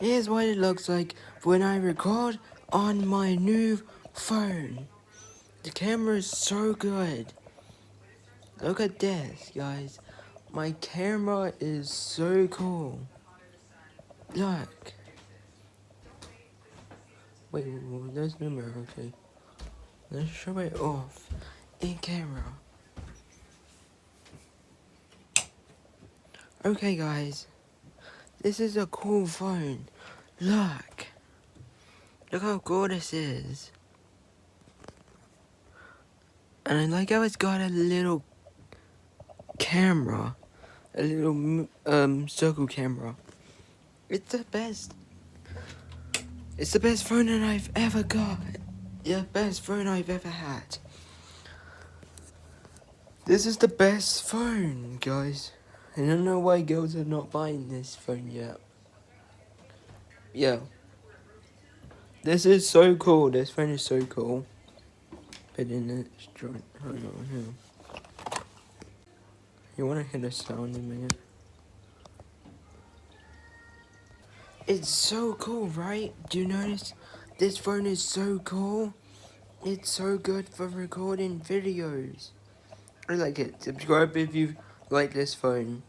Here's what it looks like when I record on my new phone. The camera is so good. Look at this, guys. My camera is so cool. Look. Wait, there's no mirror, okay. Let's show it off in camera. Okay, guys. This is a cool phone. Look. Look how cool this is. And I like how it's got a little camera. A little circle camera. It's the best. It's the best phone that I've ever got. The best phone I've ever had. This is the best phone, guys. I don't know why girls are not buying this phone yet. Yeah. This is so cool. This phone is so cool. Put in it straight. Hold on here. You wanna hear the sound in a minute? It's so cool, right? Do you notice? This phone is so cool. It's so good for recording videos. I like it. Subscribe if you like this phone.